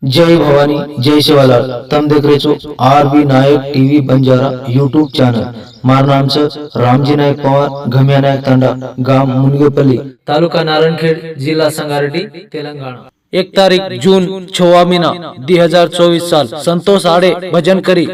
जय भवानी जय शिवालाल। तम देख रहे છો आरबी नायक टीवी बंजारा यूट्यूब चॅनल। मार नाम से रामजी नायक पवार, घमिया नायक तांडा, गाव मुनगेपल्ली, तालुका नारायणखेड, जिल्हा संगारेड्डी, तेलंगाणा। 1 तारीख जून 6 महीना 2024 साल। संतोष आडे भजन करी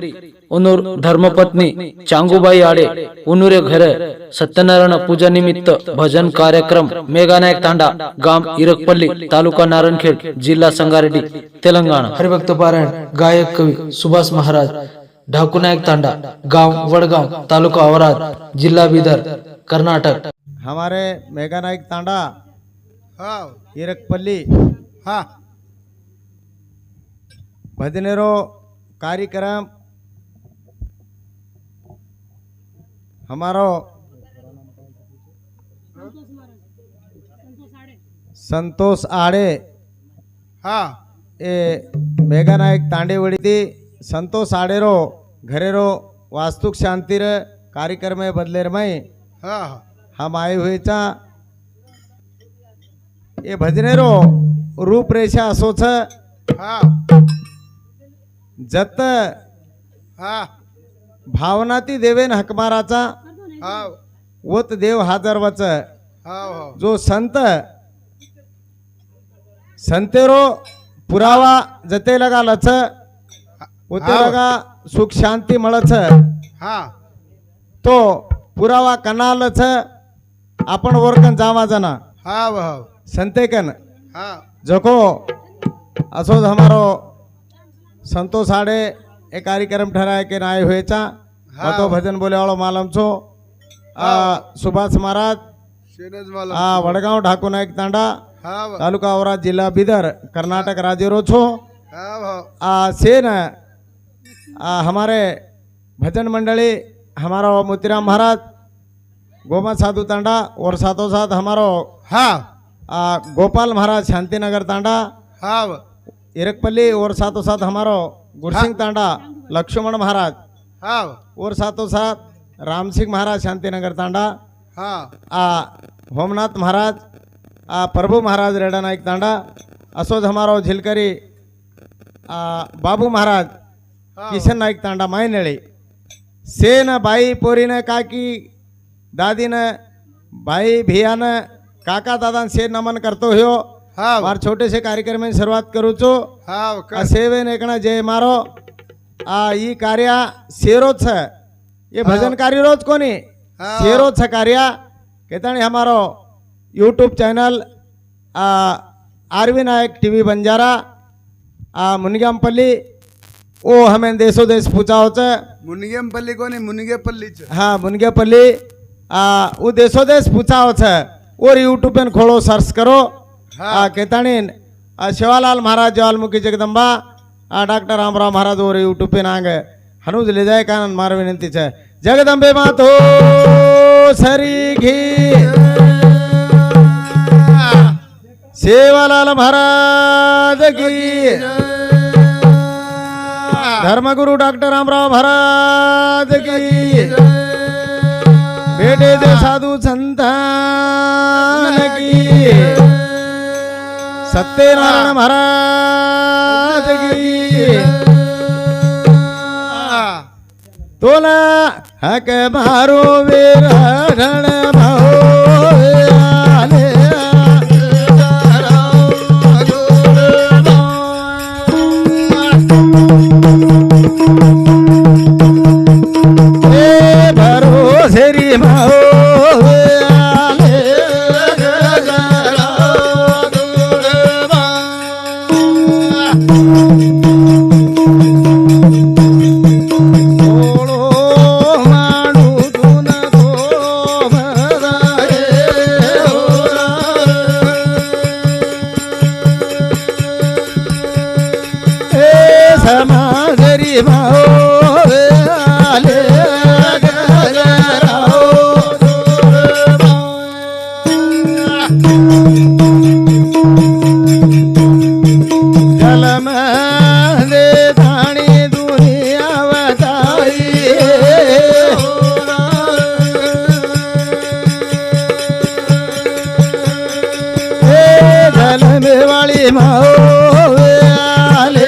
उनूर धर्मपत्नी चांगूबाई आडे उनूरे घरे सत्यनारायण पूजा निमित्त भजन कार्यक्रम मेघानायक तांडा, गाम इरकपल्ली, तालुका नारायणखेड, जिल्हा संगारेड्डी, तेलंगाणा। हरिभक्त पारायण गायक कवि सुभाष महाराज, ढाकू नायक तांडा, गांव वडगांव, तालुका औराद, जिला बीदर, कर्नाटक। हमारे मेघा नायक तांडा इरकपल्ली भजनेरो कार्यक्रम हमारो संतोष आड़े ए मेघा नायक तांडेवड़ी थी संतोष आड़े रो घरे रो वास्तुक शांतिर कार्यक्रम में बदलेर में हम आए हुए चा ये भजनेरो रूपरेषा असोच जत भावनाती देवेन हकमाराचा वत देव हाजरवच जो संतेरो पुरावा जते लगा लच उते लगा सुख शांती मळच तो पुरावा कनालच आपण वरकन जावा जना संतेकन जको असोद हमारो संतोष आड़े एक कार्यक्रम ठहराए के नाय हुए चा तो भजन बोले वालो मालम छो सुभाष महाराज वडगांव ढाकू नायक तांडा तालुका औराद जिला बीदर कर्नाटक राज्य रो छो सेन हमारे भजन मंडली हमारा मोतीराम महाराज गोमा साधु तांडा और साथों साथ हमारो गोपाल महाराज शांतिनगर तांडा इरकपल्ली और साथों साथ हमारो गुरसिंह तांडा लक्ष्मण महाराज और साथों साथ राम सिंह महाराज शांतिनगर तांडा होमनाथ महाराज प्रभु महाराज रेडा नायक तांडा असोज हमारो झिलकरी बाबू महाराज किशन नायक तांडा मायनेळी सेन बाई पोरीन काकी दादी न भाई भिया न काका दादा से नमन करतो हो मार छोटे से कार्यक्रम में शुरुआत करू छो सेवे नेकना जय मारो ई कार्य सेरोच है ये भजन कार्य रोज कोनी सेरोच है कार्य कहता हमारो यूट्यूब चैनल आरवी नायक टीवी बंजारा मुनगामपल्ली ओ हमें देशो देश पूछा होता मुनगेपल्ली कोनी मुनगेपल्ली हाँ मुनगेपल्ली वो देशो देश पूछा होता और यूट्यूब पे खोलो सर्च करो केताणीन शिवालाल महाराज ज्वालमुखी जगदंबा डॉक्टर रामराव महाराज और यूट्यूब पे नांग हनुज ले जाए कानन मार विनंती है जगदंबे मातो सरी घी शिवालाल महाराज की धर्मगुरु डॉक्टर रामराव महाराज की बेटे दे साधु संतान की सत्यनारायण महाराज की तोला हक मारो वीरण समागरी भाओ जलम दे धाणी दुनिया बताई जलम वाली माओ आले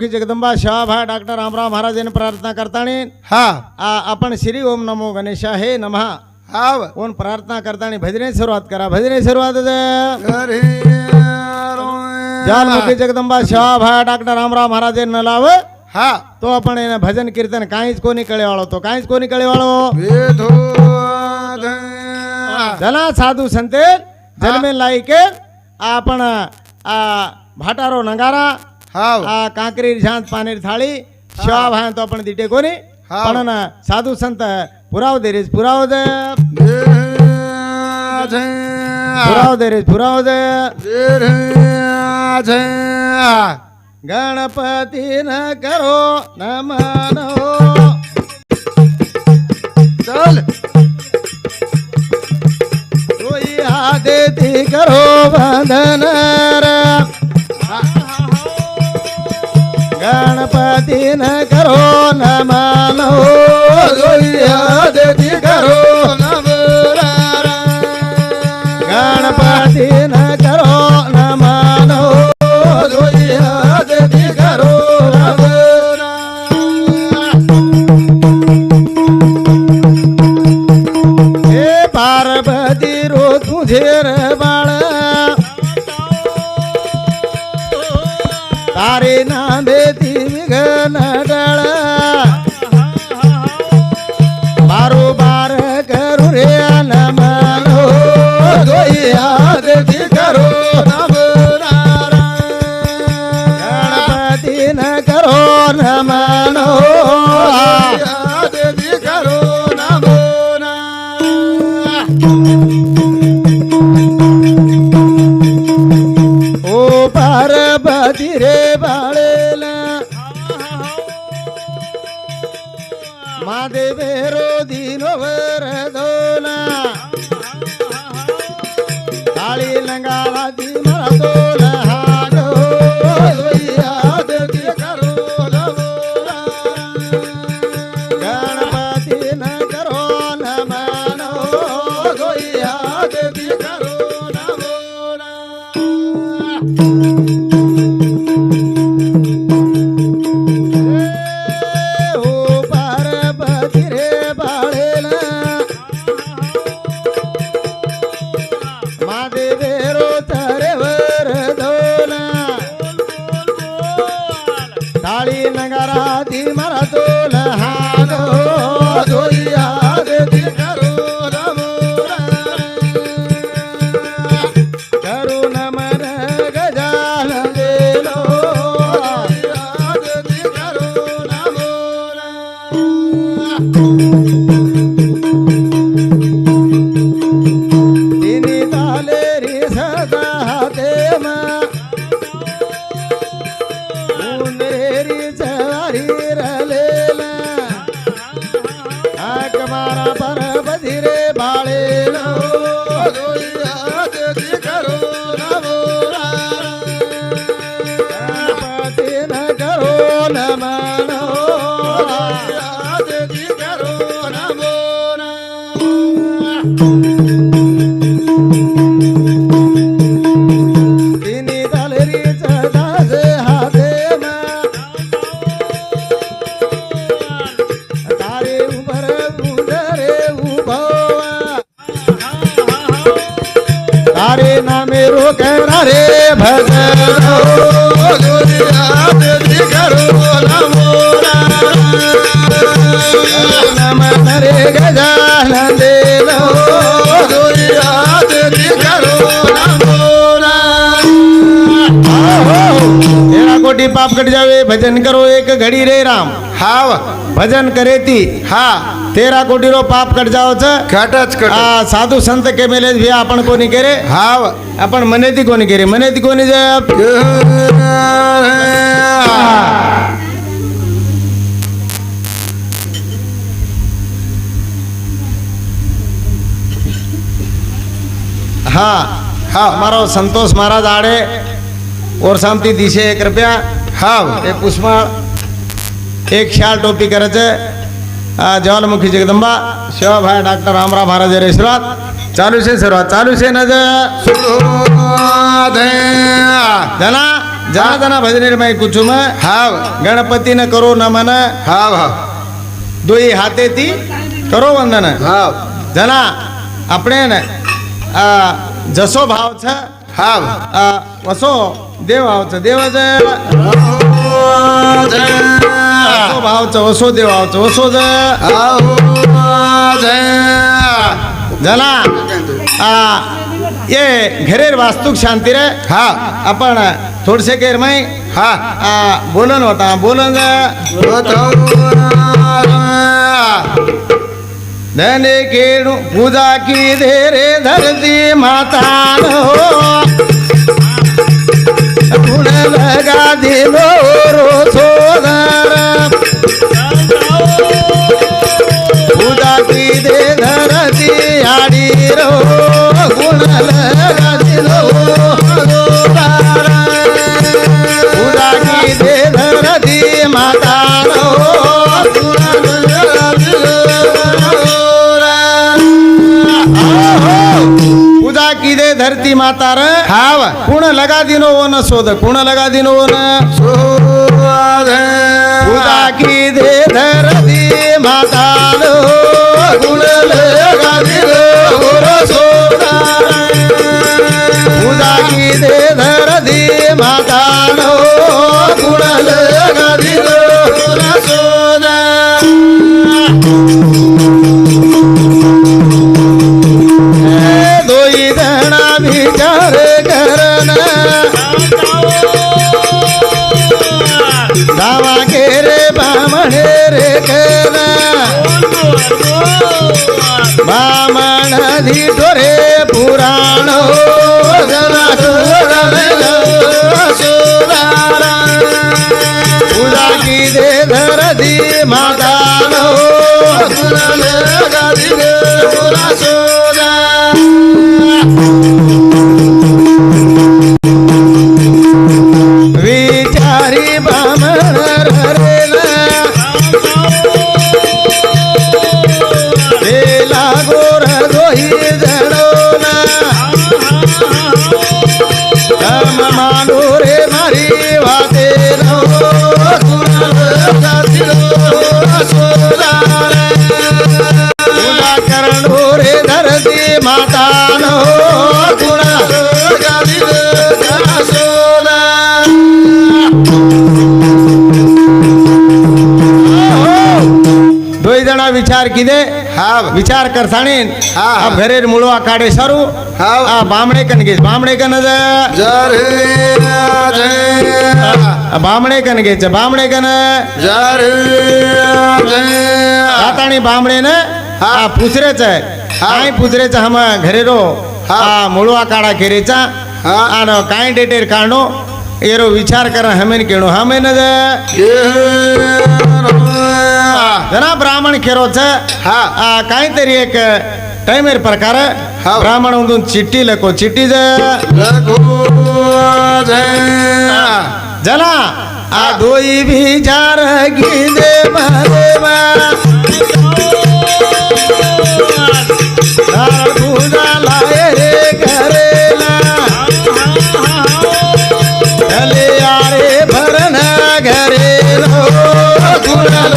ज्वालामुखी जगदंबा शिवाभाई डॉक्टर रामराव महाराजांनी प्रार्थना करताना हा आपण श्री ओम नमो गणेशा हे नमः हाव कोण प्रार्थना करताना भजने सुरुवात करा भजने सुरुवात अरे ज्वालामुखी जगदंबा शिवाभाई डॉक्टर रामराव महाराजांना लाव हा तो आपण એને ભજન કીર્તન કાંઈ જ કોની કળે વાળો તો કાંઈ જ કોની કળે વાળો वेधो જના સાધુ સંતે જન્મે લાઈ કે आपण भाटारो नगारा हाव कांकरी झांत पानेर थाळी शिवा भान तो आपण दिटे कोणी हाव. पण साधू संत पुराव दे रे पुराव दे पुराव दे रे पुराव दे गणपती न करो नमन चल कोई आदेती करो बंधन गणपती न करो नमन आदेती करो गणपती न करो नमन आदेती करो हे पार्वती रो तुझे रे बाळ तारे नांदेती विघ्न डळ बारोबार करू रे नमन आदेती करो गणपती न करो नमन आदेती करो ओ पार्वती रे बाळेला महादेवे रो दिनवर दोना काळी लंगाला दी मला दोला हागो आदेती करो गणपती न करो नमन आदेती करो ओ पार्वती रे बाळेला महादेवे रो तरेवर दोला टाळी नगारा दी मला दोल हागो आदेती करो करुण मन गजाल देलो आदेती करो तिनी ताले रे सदा हाते मा उंदरेरी चवारी रलेला आक मारा परबधी रे बाळेलो आदेती करो गणपती न करो नमन आदेती करो तिनी तालरीचा दास हाते मा तारे उभर उदरे उभवा तारे नामे रोकरा रे भजन आदेती करो नमन रे गजानन देलो आदेती करो तेरा कोटी पाप कट जावे भजन करो एक घड़ी रे राम हाव भजन करे ती हा 13 कोटी रो पाप कट जाओ खटच कट साधू संत के मेले भी आपण कोणी केरे हाव आपण मनेती कोणी केरे मनेती कोणी जप हाँ हाँ हमारो संतोष महाराज आड़े और शांति दिशे 1 रुपया हाव एक पुष्पा एक शाल टोपी करे ज्वालामुखी जगदंबा शिवाभाई डॉक्टर रामराव महाराज रेश्वरात चालू से सुरुवात चालू से नजर जना जना जना भजनेर माई कुचुम हाव गणपती न करो नमन हाव हाव दोई हाते ती करो वंदन हाव जना આપણે ને જસો ભાવ છે हाव વસો દેવ આવ છે દેવ છે વસો ભાવ છે વસો દેવ આવ છે વસો છે जना ये घरेर वास्तुक शांती रे हा आपण थोडसे केर माई हा बोलन होता बोलन धने केणु पूजा की दे रे धरती माता गुण लगा दिलो रो सोदर पूजा की दे धरती आडी रो गुण लगा दिलो पूजा की दे धरती माता पूजा की दे धरती माता रे हाव कुण लगा दिनो वन शोध कुण लगा दिनो वन पूजा की दे धरती माता लो गुण लगा दिनो वन शोध पूजा की दे धरती माता लो गुण लगा दिनो वन शोध दोई जणा विचार करना दावा के रे बामणे रे कना बामण धीठो रे पुराण पूजा की दे धरती माता विचारी बामण रेला गोर दोही जडोना धर्म मानो रे मारी वाते पूजा करणो रे धरती माता नो गुणा दोई जणा विचार किदे हाव विचार करताणी हा. अब घरेर मुळवा काढे सारू हाव. बामणे कन घेस बामणे कन जर बामणे कन घेच बामणे कन जर आताणी बामणे न हा. पुसरेच हा. काय पुसरेच हम घरेरो हा. मुळवा काढा केरेचा हा. आणि काय डेटेर काढणो एरो विचार कर हमेन केणो हमेन जना ब्राह्मण केरोच हा. काहीतरी एक टाइमेर प्रकार हा. ब्राह्मण उंदून चिठ्ठी लको चिठ्ठी जना दोई विचार गिदे देवा पूजा लाए रे करेला चले आरे भरन घरेलो गुणल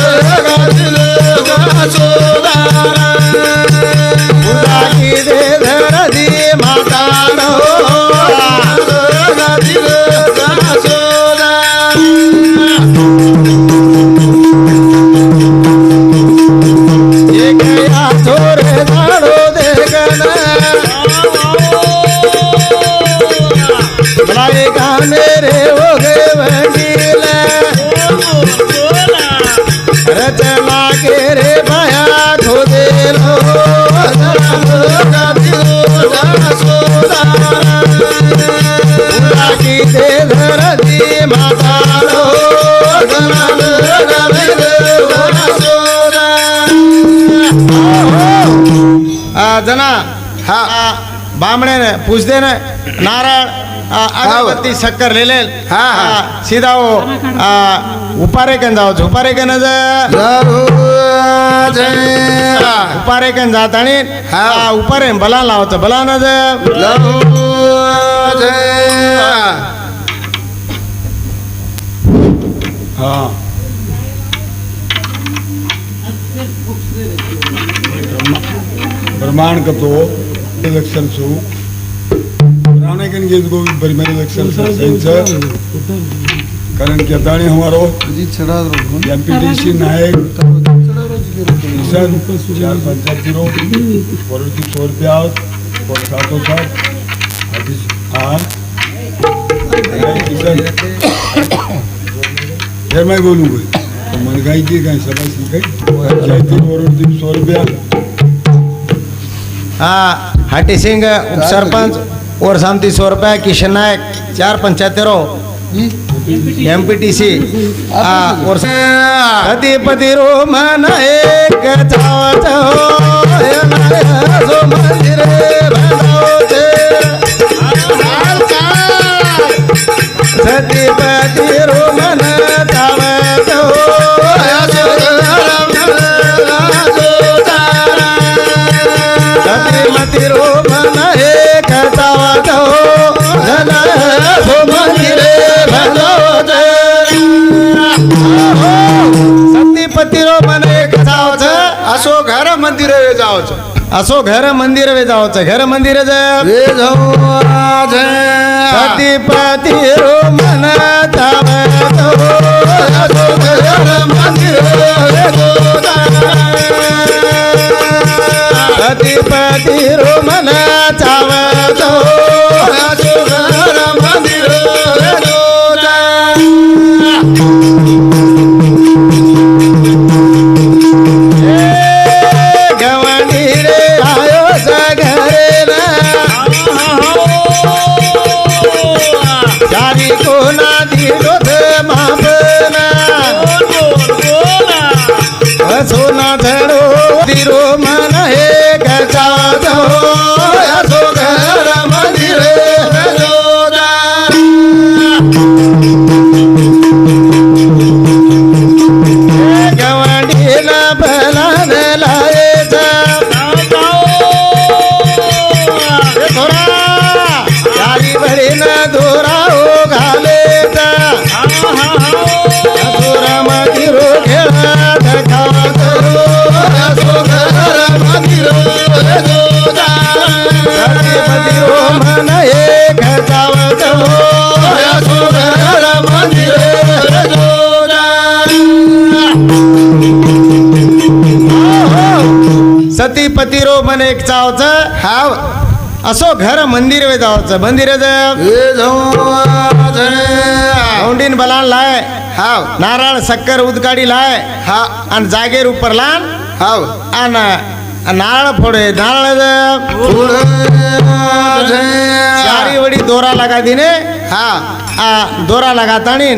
पूजा की दे धरती माता नो ये गया थोरे दाड़ो देखना बनाएगा मेरे हो गए वंडीला रचना के रे माया खो दे लो पूजा की दे धरती माता लो जना हा. बामणे ने पूछते ने नारायण अगरबत्ती शक्कर ले ले हा, हा. सीधा वो उपारे कन जाओ उपारे कन उपारे कन जाता नहीं हा. उपारे बला लावत बला न हाँ प्रमाण करतो इलेक्शन सु राणेकन गेज गो बरी इलेक्शन सर कारण की अदाणी हमारो एमपीटीसी नायक किसान 450 परवर्ती 100 रुपया और सातों साथ हाँ किसान फिर मैं बोलूँगा तो महंगाई की कहीं समझ नहीं गई पंचायती परवर्ती 100 रुपया हाँ हाटी सिंह उप सरपंच और शांति 100 रुपया किशन नायक 475 एमपीटीसी और पति रो मन एक मंदिर सतीपति रो मन सतीमती रो मन एक सतीपतीरो मन एक असो घर मंदिर जाओ असो घर मंदिर वे जाओ घर मंदिर सतीपति रो मन सतीपति रो मन सोना धड़ो दिरो मन हे गजाओ असो घर मंदिर गवंडी न भलन लाए थोड़ा यारी बड़ी न दोरा हो घाले थोड़ा मंदिरो घेरा मन एक सतीपती रो मन एक चावच हाव असो घर मंदिर वे जावच मंदिर औंडीन बलान लाय हाव नारळ सक्कर उदकाडी लाय हा आणि जागेर उपर लान हाव आणि नारळ फोडे नारळ चारी वडी दोरा लगा दिने हा दोरा लगातानी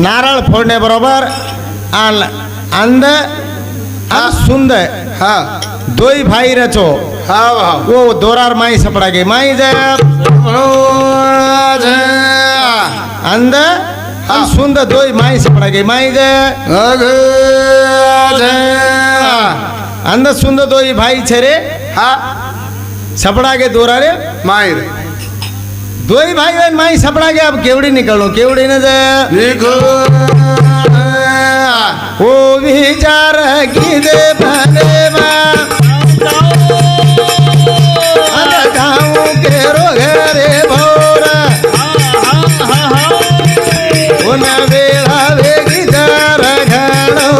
नारळ फोडणे बरोबर अंध सुंद हा दोई भाई रचो हाव हाव वो दोरार माई सपड़ा गे माई अंध सुंद दोई माई सपड़ा गे माई अंध सुंद दोई भाई छे हा सपड़ा के दोरा रे मायर दोई भाई बहन माई सपड़ा के अब केवड़ी निकलो केवड़ी न देखो वो विचार की दे बने गाँव के रोगरे भोरा उन बेड़ा वेगी जार घणो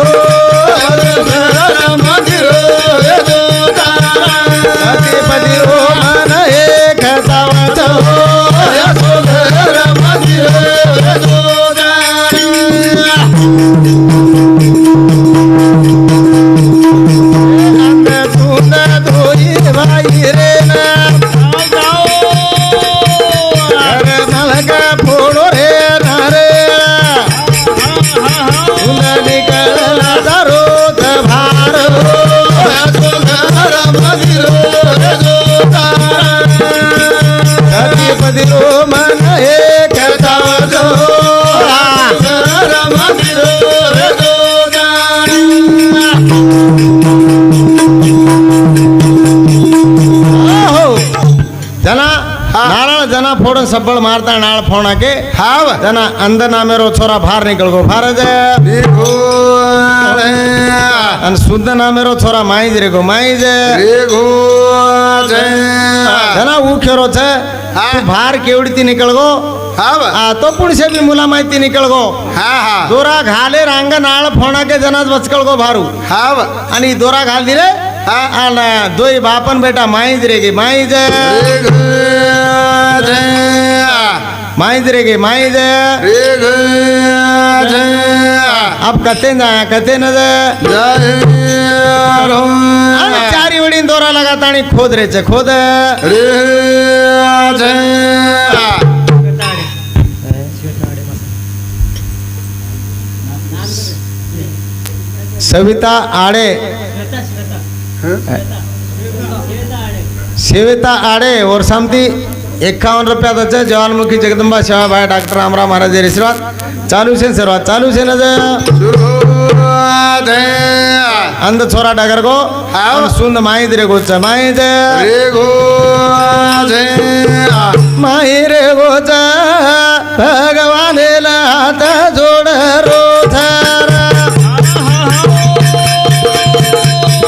सतीपति रो मन एक सब्बड़ मारता नाल फोना के हाव जना अंदर ना मेरो छोरा बाहर निकल गो भारत देखो अन शुद्ध ना मेरो छोरा माइज रे गो माइज देखो जना ऊ खेरो छे तू बाहर केवड़ी ती निकल गो हाव तो पुण से भी मुला माहिती निकल गो हा दोरा घाले रांग नाळ फोना के जनाज बचकल गो भारू हाव आणि दोरा घाल दिले आणि दोई बापन बेटा माइज रे गे माइज माइज रे गे माइज अब कते ना कते न चारी वडी दोरा लगाता आणि खोद रे छे खोद सविता आड़े सेविता आड़े और समती 51 रुपया दचे जवानमुखी जगदंबा सेवा भाई डॉक्टर रामराव महाराज जी आशीर्वाद चालू से न अंध छोरा डगर को सुंद माई रे गोच माई दे माई रे गोच भगवान लात जोड़ रो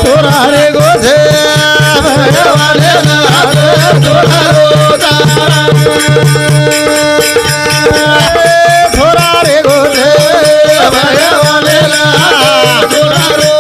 छोरा रे गोच भगवान लात जोड़ रो छोरा रे गोच भगवान लात जोड़ रो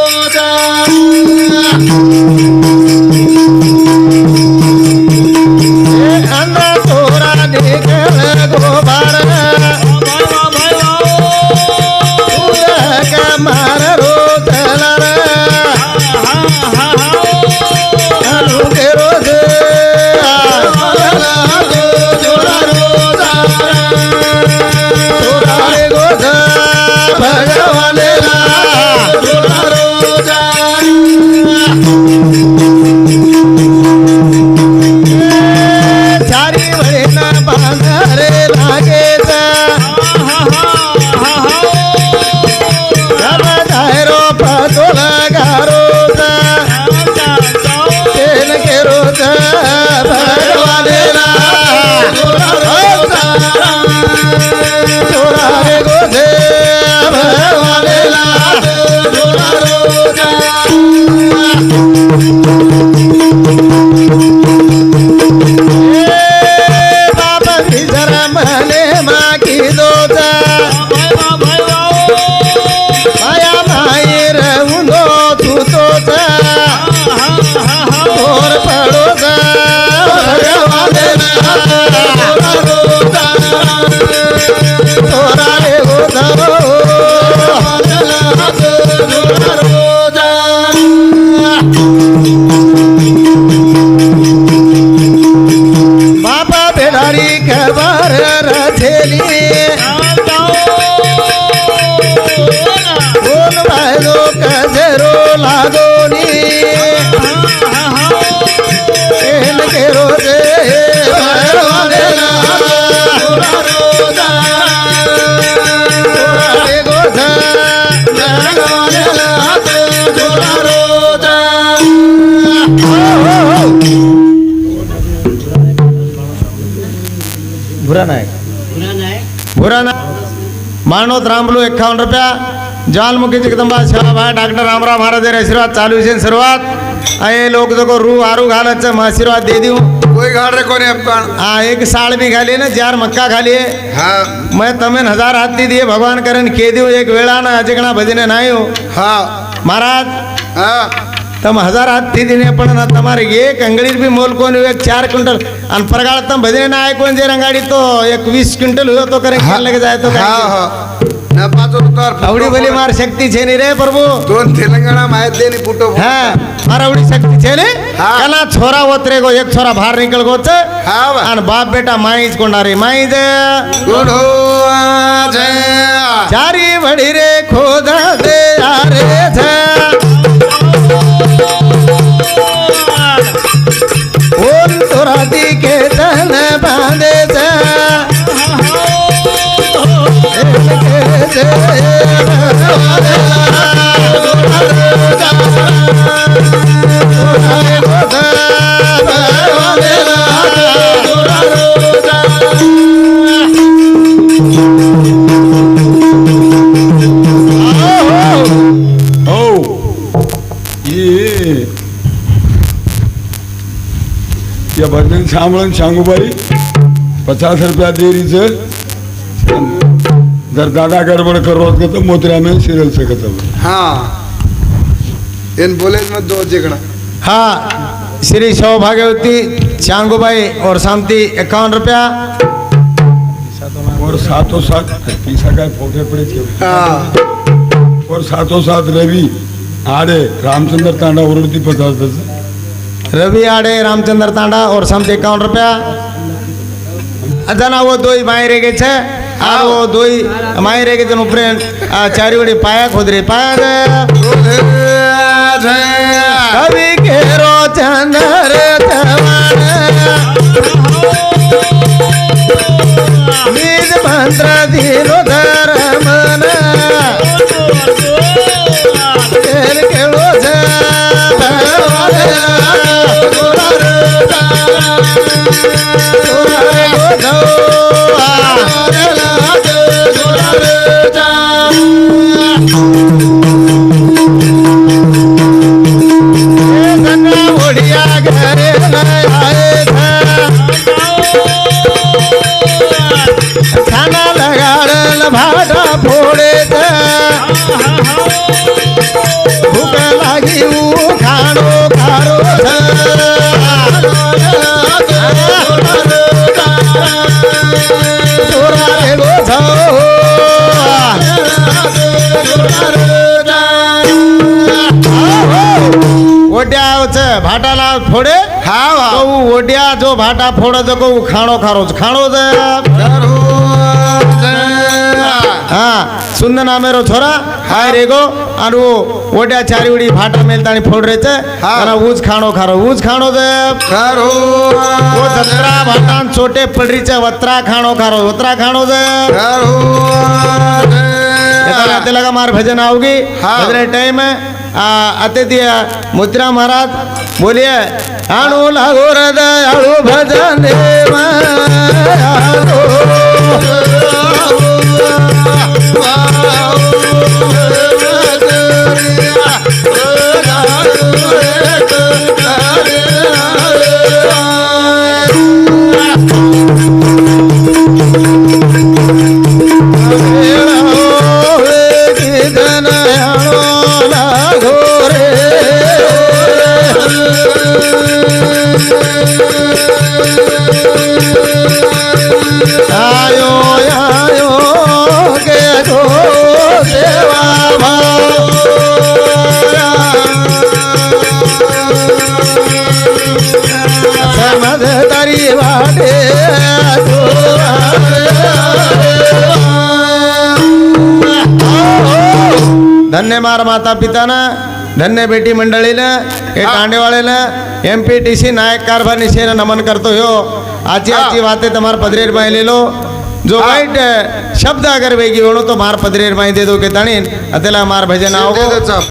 भुरा ना मानोत रामलू 51 रुपया ज्वालमुखी जगदंबा सेवा भाई डॉक्टर रामराव महाराज जी आशीर्वाद चालू से शुरुआत आए लोग जो रू आरू घालत आशीर्वाद दे दूं कोई घाल रे कोने हाँ एक साल भी घालिए ना 4 मक्का खालिए हाँ मैं तमें 1000 हाथ दी दिए भगवान करन के दियो एक वेळा ना अजगणा भजने नाही हो हाँ महाराज हाँ तम 1000 हाथ थी दिने पण ना तुम्हारे एक अंगड़ी भी मोल कोण एक 4 क्विंटल अन परगाळ तम भजने ना आय कोण जे रंगाड़ी तो एक 20 क्विंटल हुआ तो करें खेल लगे जाए तो हाँ हाँ न पाचो तर अवड़ी भली मार शक्ति छे नहीं रे प्रभु दोन तेलंगाना माहित देनी पुटो हाँ मार अवड़ी शक्ति छे ने हाँ। कना छोरा होतरे को एक छोरा बाहर निकल गो छे हाँ बा। अन बाप बेटा माईज कोंडारी माईज गुड हो जय चारी बड़ी रे खोदा दे यारे छे ओम तोराती के तन बांधे छे ये भजन सांभळून सांगू बाई 50 रुपया देरीचं जर दादा गडबड करवत तर मोत्र्या में सिरल सकत हाँ इन बोले मत दो जिकड़ा हाँ श्री सौभाग्यवती चांगूबाई और शांति 51 रुपया और साथों साथ पैसा काय फोटे पड़े थे हाँ और साथों साथ रवि आड़े रामचंद्र तांडा उरती 50 रवि आड़े रामचंद्र तांडा और शांति 51 रुपया अजना वो दो मायरे गे छे आ वो दो मायरे गे जन उपरे चारी वडी पाया खोदरे पाया कवि केरो चंदर तवान निज मंत्र धीरो धर्मन खेल केलो ओडिया घरे आए खाना लगाड़ल भाटा फोड़े भूख लागी ऊ खानो खारो रे गो ओड्या भाटाला फोड़े हाँ तो ऊ ओड्या जो भाटा फोड़े जो को खाणो खारो खाणो दे हाँ सुंदर नामेरो छोरा हाय रेगो और वो ओड्या चारी उड़ी भाटा मेलतानी फोड़ रहे थे और ऊज खाणो खारो ऊज खाणो दे करो वो जत्रा भाटान छोटे पडरी चे वत्रा खाणो खारो वत्रा खाणो दे करो आते लगा मार भजन आओगी भजन टाइम है आते दिया मुद्रा महाराज बोलिए आणू लागो हृदयाळू भजन आयो आयो के जो सेवा समझ तारी वाटे धन्य मार माता पिताना धन्य बेटी मंडळीनं हे कांडेवाळेनं MPTC नायक कारभार निशेनं नमन करतो हो आची आची बातें तमार पदरेर माय लेलो जो वाईट शब्द अगर वेगी होणो तो मार पदरेर माय दे दो के ताणीन अतेला मार भजन आओ